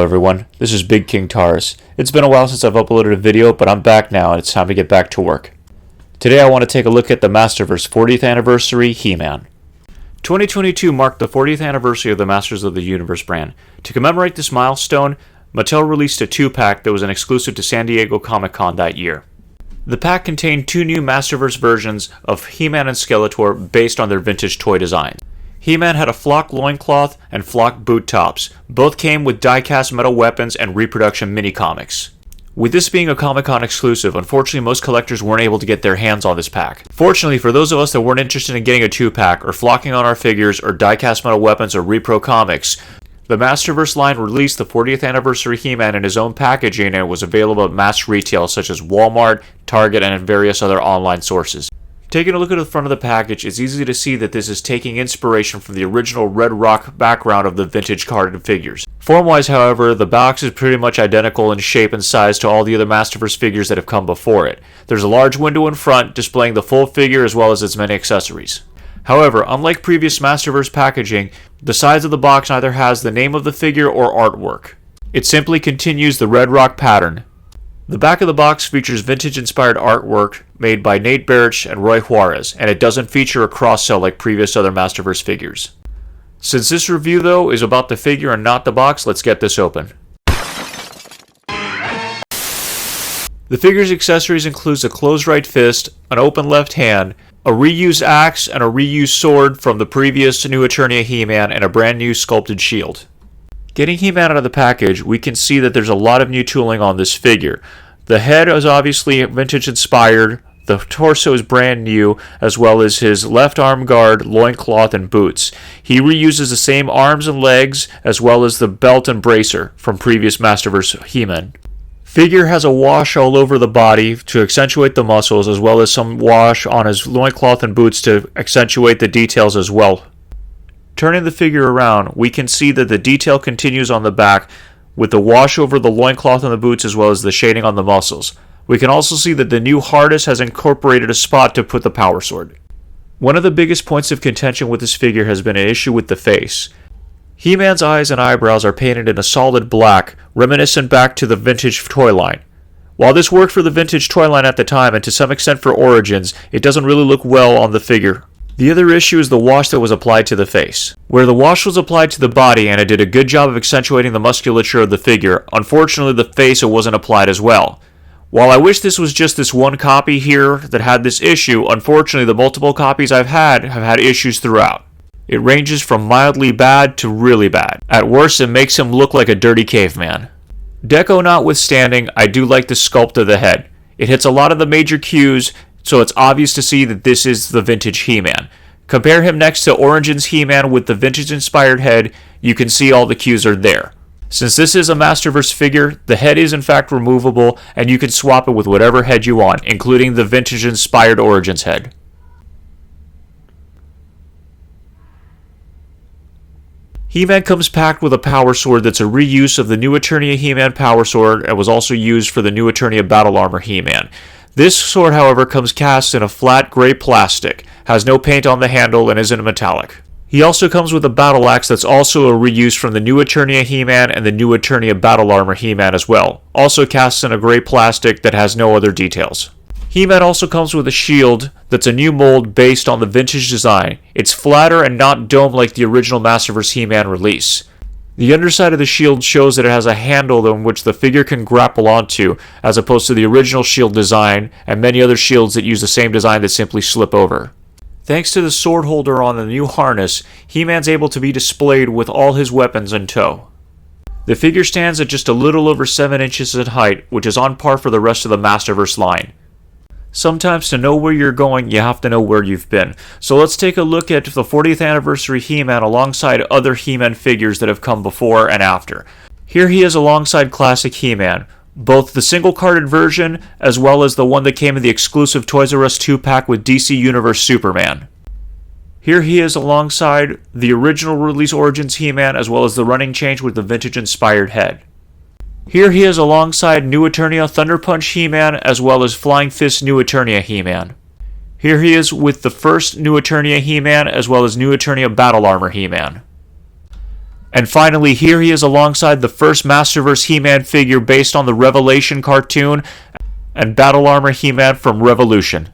everyone, this is Big King Tars. It's been a while since I've uploaded a video, but I'm back now and it's time to get back to work. Today I want to take a look at the Masterverse 40th Anniversary He-Man. 2022 marked the 40th anniversary of the Masters of the Universe brand. To commemorate this milestone, Mattel released a 2-pack that was an exclusive to San Diego Comic-Con that year. The pack contained 2 new Masterverse versions of He-Man and Skeletor based on their vintage toy designs. He-Man had a flock loincloth and flock boot tops. Both came with die-cast metal weapons and reproduction mini-comics. With this being a Comic-Con exclusive, unfortunately most collectors weren't able to get their hands on this pack. Fortunately, for those of us that weren't interested in getting a 2-pack, or flocking on our figures, or die-cast metal weapons, or repro comics, the Masterverse line released the 40th anniversary He-Man in his own packaging and it was available at mass retail such as Walmart, Target, and various other online sources. Taking a look at the front of the package, it's easy to see that this is taking inspiration from the original Red Rock background of the vintage carded figures. Form-wise, however, the box is pretty much identical in shape and size to all the other Masterverse figures that have come before it. There's a large window in front displaying the full figure as well as its many accessories. However, unlike previous Masterverse packaging, the sides of the box neither has the name of the figure or artwork. It simply continues the Red Rock pattern. The back of the box features vintage-inspired artwork made by Nate Barrich and Roy Juarez, and it doesn't feature a cross-sell like previous other Masterverse figures. Since this review, though, is about the figure and not the box, let's get this open. The figure's accessories includes a closed right fist, an open left hand, a reused axe, and a reused sword from the previous New Eternia He-Man, and a brand new sculpted shield. Getting He-Man out of the package, we can see that there's a lot of new tooling on this figure. The head is obviously vintage inspired, the torso is brand new, as well as his left arm guard, loincloth, and boots. He reuses the same arms and legs, as well as the belt and bracer from previous Masterverse He-Man. Figure has a wash all over the body to accentuate the muscles, as well as some wash on his loincloth and boots to accentuate the details as well. Turning the figure around, we can see that the detail continues on the back with the wash over the loincloth and the boots as well as the shading on the muscles. We can also see that the new harness has incorporated a spot to put the power sword. One of the biggest points of contention with this figure has been an issue with the face. He-Man's eyes and eyebrows are painted in a solid black, reminiscent back to the vintage toy line. While this worked for the vintage toy line at the time and to some extent for Origins, it doesn't really look well on the figure. The other issue is the wash that was applied to the face. Where the wash was applied to the body and it did a good job of accentuating the musculature of the figure, unfortunately the face it wasn't applied as well. While I wish this was just this one copy here that had this issue, unfortunately the multiple copies I've had have had issues throughout. It ranges from mildly bad to really bad. At worst, it makes him look like a dirty caveman. Deco notwithstanding, I do like the sculpt of the head. It hits a lot of the major cues, so it's obvious to see that this is the vintage He-Man. Compare him next to Origins He-Man with the vintage-inspired head, you can see all the cues are there. Since this is a Masterverse figure, the head is in fact removable, and you can swap it with whatever head you want, including the vintage-inspired Origins head. He-Man comes packed with a power sword that's a reuse of the New Eternia He-Man power sword and was also used for the New Eternia Battle Armor He-Man. This sword, however, comes cast in a flat gray plastic, has no paint on the handle, and isn't metallic. He also comes with a battle axe that's also a reuse from the New Eternia He-Man and the New Eternia Battle Armor He-Man as well, also cast in a gray plastic that has no other details. He-Man also comes with a shield that's a new mold based on the vintage design. It's flatter and not domed like the original Masterverse He-Man release. The underside of the shield shows that it has a handle on which the figure can grapple onto, as opposed to the original shield design and many other shields that use the same design that simply slip over. Thanks to the sword holder on the new harness, He-Man's able to be displayed with all his weapons in tow. The figure stands at just a little over 7 inches in height, which is on par for the rest of the Masterverse line. Sometimes to know where you're going, you have to know where you've been. So let's take a look at the 40th anniversary He-Man alongside other He-Man figures that have come before and after. Here he is alongside classic He-Man, both the single-carded version as well as the one that came in the exclusive Toys R Us 2-pack with DC Universe Superman. Here he is alongside the original release Origins He-Man as well as the running change with the vintage-inspired head. Here he is alongside New Eternia Thunder Punch He-Man as well as Flying Fist New Eternia He-Man. Here he is with the first New Eternia He-Man as well as New Eternia Battle Armor He-Man. And finally, here he is alongside the first Masterverse He-Man figure based on the Revelation cartoon and Battle Armor He-Man from Revolution.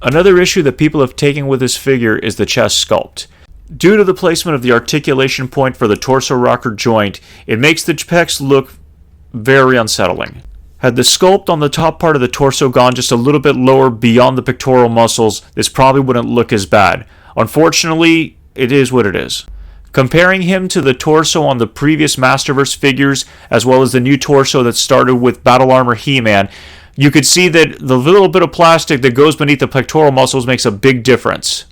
Another issue that people have taken with this figure is the chest sculpt. Due to the placement of the articulation point for the torso rocker joint, it makes the pecs look very unsettling. Had the sculpt on the top part of the torso gone just a little bit lower beyond the pectoral muscles, this probably wouldn't look as bad. Unfortunately, it is what it is. Comparing him to the torso on the previous Masterverse figures, as well as the new torso that started with Battle Armor He-Man, you could see that the little bit of plastic that goes beneath the pectoral muscles makes a big difference.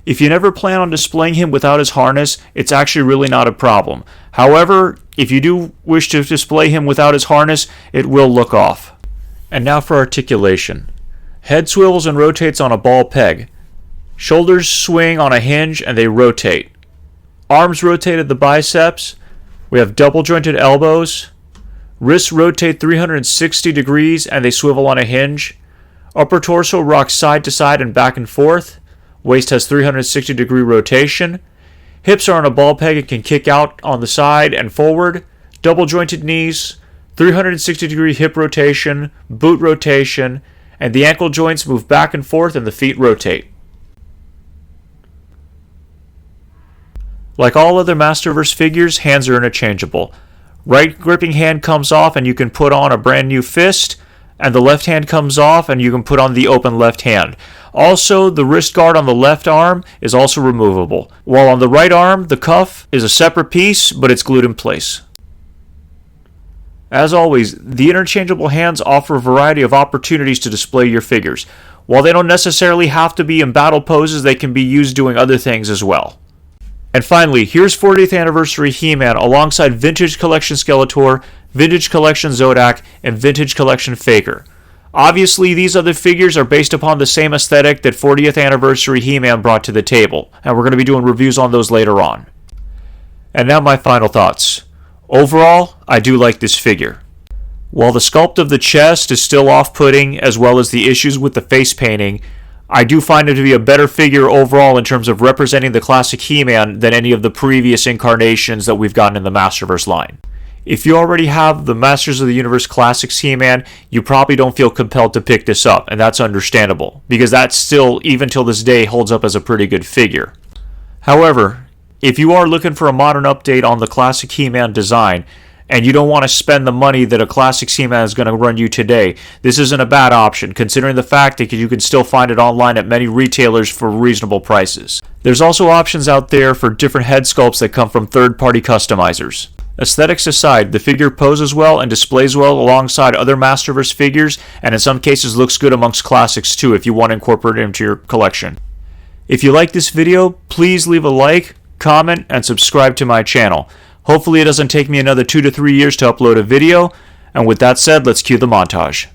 If you never plan on displaying him without his harness, it's actually really not a problem. However, if you do wish to display him without his harness, it will look off. And now for articulation. Head swivels and rotates on a ball peg. Shoulders swing on a hinge and they rotate. Arms rotate at the biceps. We have double jointed elbows. Wrists rotate 360 degrees and they swivel on a hinge. Upper torso rocks side to side and back and forth. Waist has 360 degree rotation. Hips are on a ball peg and can kick out on the side and forward. Double jointed knees, 360 degree hip rotation, boot rotation, and the ankle joints move back and forth and the feet rotate. Like all other Masterverse figures, hands are interchangeable. Right gripping hand comes off and you can put on a brand new fist, and the left hand comes off and you can put on the open left hand. Also, the wrist guard on the left arm is also removable, while on the right arm, the cuff is a separate piece, but it's glued in place. As always, the interchangeable hands offer a variety of opportunities to display your figures. While they don't necessarily have to be in battle poses, they can be used doing other things as well. And finally, here's 40th Anniversary He-Man alongside Vintage Collection Skeletor, Vintage Collection Zodak, and Vintage Collection Faker. Obviously, these other figures are based upon the same aesthetic that 40th Anniversary He-Man brought to the table, and we're going to be doing reviews on those later on. And now my final thoughts. Overall, I do like this figure. While the sculpt of the chest is still off-putting, as well as the issues with the face painting, I do find him to be a better figure overall in terms of representing the classic He-Man than any of the previous incarnations that we've gotten in the Masterverse line. If you already have the Masters of the Universe Classics He-Man, you probably don't feel compelled to pick this up, and that's understandable, because that still, even till this day, holds up as a pretty good figure. However, if you are looking for a modern update on the classic He-Man design, and you don't want to spend the money that a classic He-Man is going to run you today, this isn't a bad option, considering the fact that you can still find it online at many retailers for reasonable prices. There's also options out there for different head sculpts that come from third-party customizers. Aesthetics aside, the figure poses well and displays well alongside other Masterverse figures, and in some cases looks good amongst classics too if you want to incorporate it into your collection. If you like this video, please leave a like, comment, and subscribe to my channel. Hopefully it doesn't take me another 2 to 3 years to upload a video, and with that said, let's cue the montage.